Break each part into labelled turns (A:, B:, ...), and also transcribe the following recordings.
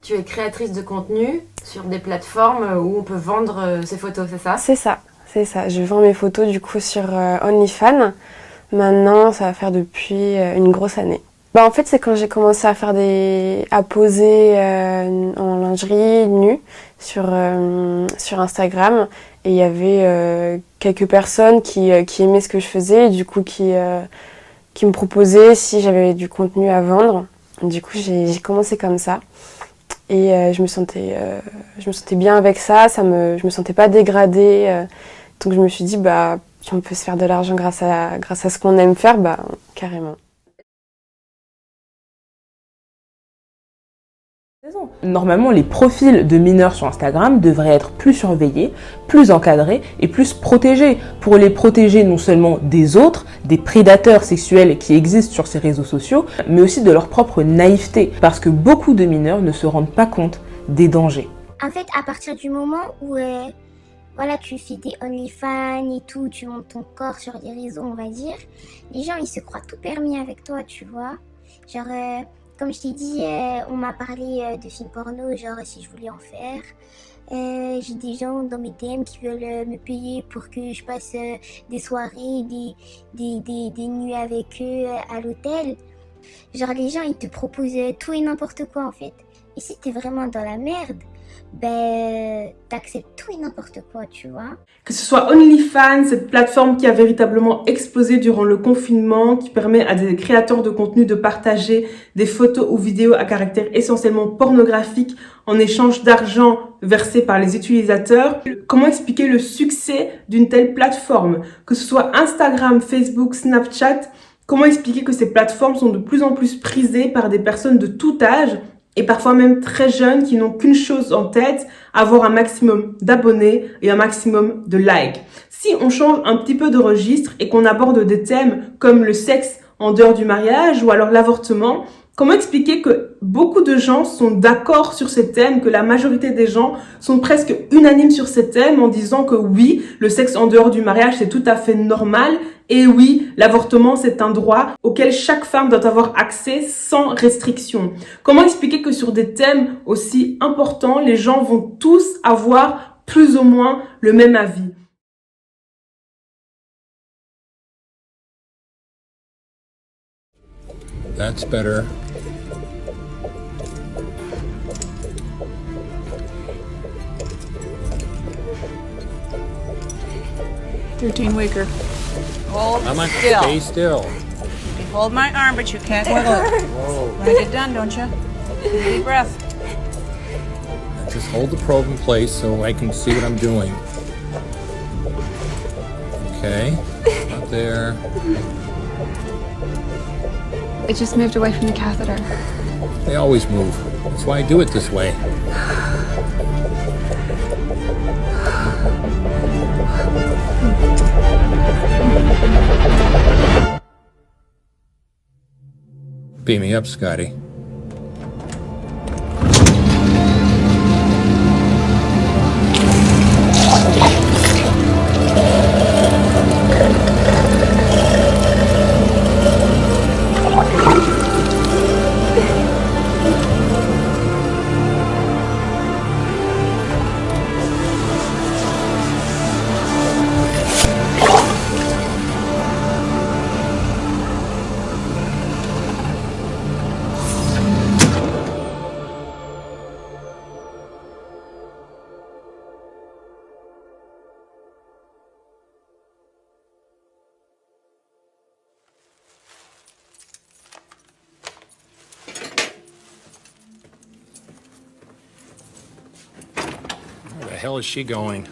A: Tu es créatrice de contenu sur des plateformes où on peut vendre ses photos, c'est ça?
B: C'est ça. Je vends mes photos du coup sur OnlyFans. Maintenant, ça va faire depuis une grosse année. En fait, c'est quand j'ai commencé à à poser en lingerie nue sur Instagram. Et il y avait quelques personnes qui aimaient ce que je faisais et du coup qui me proposaient si j'avais du contenu à vendre. Du coup, j'ai commencé comme ça. Et je me sentais bien avec ça. Je me sentais pas dégradée. Donc je me suis dit, si on peut se faire de l'argent grâce à ce qu'on aime faire, carrément.
C: Normalement, les profils de mineurs sur Instagram devraient être plus surveillés, plus encadrés et plus protégés pour les protéger non seulement des autres, des prédateurs sexuels qui existent sur ces réseaux sociaux, mais aussi de leur propre naïveté parce que beaucoup de mineurs ne se rendent pas compte des dangers.
D: En fait, à partir du moment où tu fais des OnlyFans et tout, tu montes ton corps sur les réseaux, on va dire, les gens ils se croient tout permis avec toi, tu vois. Genre, comme je t'ai dit, on m'a parlé de films porno, genre si je voulais en faire. J'ai des gens dans mes DM qui veulent me payer pour que je passe des soirées, des nuits avec eux à l'hôtel. Genre les gens ils te proposent tout et n'importe quoi en fait. Et si t'es vraiment dans la merde, t'acceptes tout et n'importe quoi, tu vois.
E: Que ce soit OnlyFans, cette plateforme qui a véritablement explosé durant le confinement, qui permet à des créateurs de contenu de partager des photos ou vidéos à caractère essentiellement pornographique en échange d'argent versé par les utilisateurs. Comment expliquer le succès d'une telle plateforme? Que ce soit Instagram, Facebook, Snapchat, comment expliquer que ces plateformes sont de plus en plus prisées par des personnes de tout âge et parfois même très jeunes qui n'ont qu'une chose en tête, avoir un maximum d'abonnés et un maximum de likes. Si on change un petit peu de registre et qu'on aborde des thèmes comme le sexe en dehors du mariage ou alors l'avortement, comment expliquer que beaucoup de gens sont d'accord sur ces thèmes, que la majorité des gens sont presque unanimes sur ces thèmes en disant que oui, le sexe en dehors du mariage c'est tout à fait normal et oui, l'avortement c'est un droit auquel chaque femme doit avoir accès sans restriction. Comment expliquer que sur des thèmes aussi importants, les gens vont tous avoir plus ou moins le même avis?
F: That's better.
G: Weaker. Hold still.
F: Stay still.
G: You hold my arm, but you can't wiggle it. Want to get done, don't you? Deep breath.
F: Just hold the probe in place so I can see what I'm doing. Okay. Up there.
H: It just moved away from the catheter.
F: They always move. That's why I do it this way. Beam me up, Scotty. Where the hell is she going?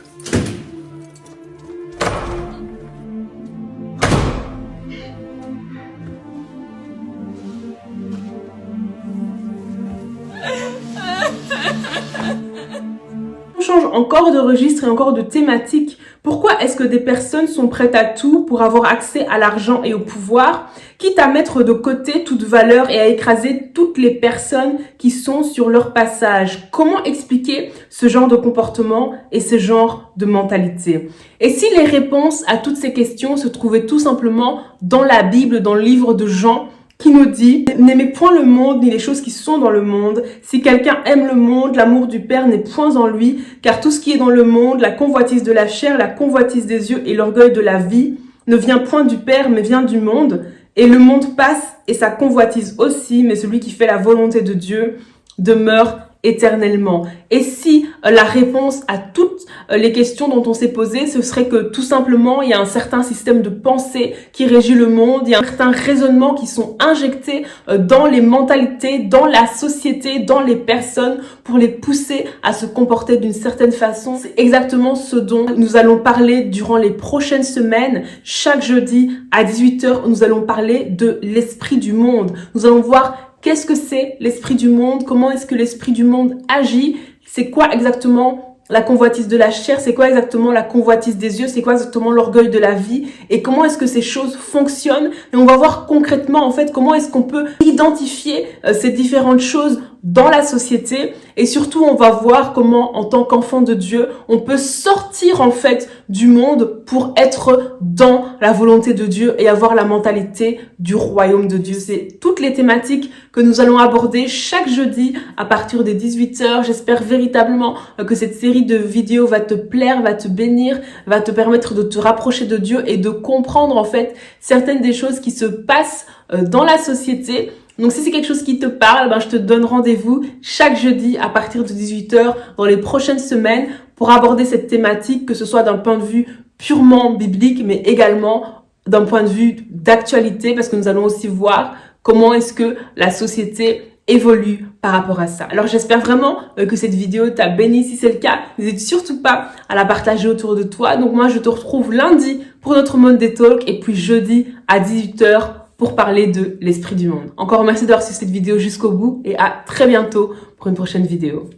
E: On change encore de registre et encore de thématique. Pourquoi est-ce que des personnes sont prêtes à tout pour avoir accès à l'argent et au pouvoir, quitte à mettre de côté toute valeur et à écraser toutes les personnes qui sont sur leur passage? Comment expliquer ce genre de comportement et ce genre de mentalité? Et si les réponses à toutes ces questions se trouvaient tout simplement dans la Bible, dans le livre de Jean, qui nous dit « N'aimez point le monde, ni les choses qui sont dans le monde. Si quelqu'un aime le monde, l'amour du Père n'est point en lui, car tout ce qui est dans le monde, la convoitise de la chair, la convoitise des yeux et l'orgueil de la vie, ne vient point du Père, mais vient du monde. Et le monde passe, et sa convoitise aussi, mais celui qui fait la volonté de Dieu demeure éternellement. » Et si la réponse à toutes les questions dont on s'est posé, ce serait que tout simplement, il y a un certain système de pensée qui régit le monde, il y a un certain raisonnement qui sont injectés dans les mentalités, dans la société, dans les personnes pour les pousser à se comporter d'une certaine façon. C'est exactement ce dont nous allons parler durant les prochaines semaines. Chaque jeudi à 18h, nous allons parler de l'esprit du monde. Nous allons voir qu'est-ce que c'est l'esprit du monde, comment est-ce que l'esprit du monde agit, c'est quoi exactement la convoitise de la chair, c'est quoi exactement la convoitise des yeux, c'est quoi exactement l'orgueil de la vie et comment est-ce que ces choses fonctionnent. Et on va voir concrètement en fait comment est-ce qu'on peut identifier ces différentes choses dans la société et surtout on va voir comment en tant qu'enfant de Dieu on peut sortir en fait du monde pour être dans la volonté de Dieu et avoir la mentalité du royaume de Dieu. C'est toutes les thématiques que nous allons aborder chaque jeudi à partir des 18h. J'espère véritablement que cette série de vidéos va te plaire, va te bénir, va te permettre de te rapprocher de Dieu et de comprendre en fait certaines des choses qui se passent dans la société. Donc si c'est quelque chose qui te parle, je te donne rendez-vous chaque jeudi à partir de 18h dans les prochaines semaines pour aborder cette thématique, que ce soit d'un point de vue purement biblique, mais également d'un point de vue d'actualité, parce que nous allons aussi voir comment est-ce que la société évolue par rapport à ça. Alors j'espère vraiment que cette vidéo t'a béni. Si c'est le cas, n'hésite surtout pas à la partager autour de toi. Donc moi je te retrouve lundi pour notre Monday Talk et puis jeudi à 18h pour parler de l'esprit du monde. Encore merci d'avoir suivi cette vidéo jusqu'au bout et à très bientôt pour une prochaine vidéo.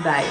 E: Bye.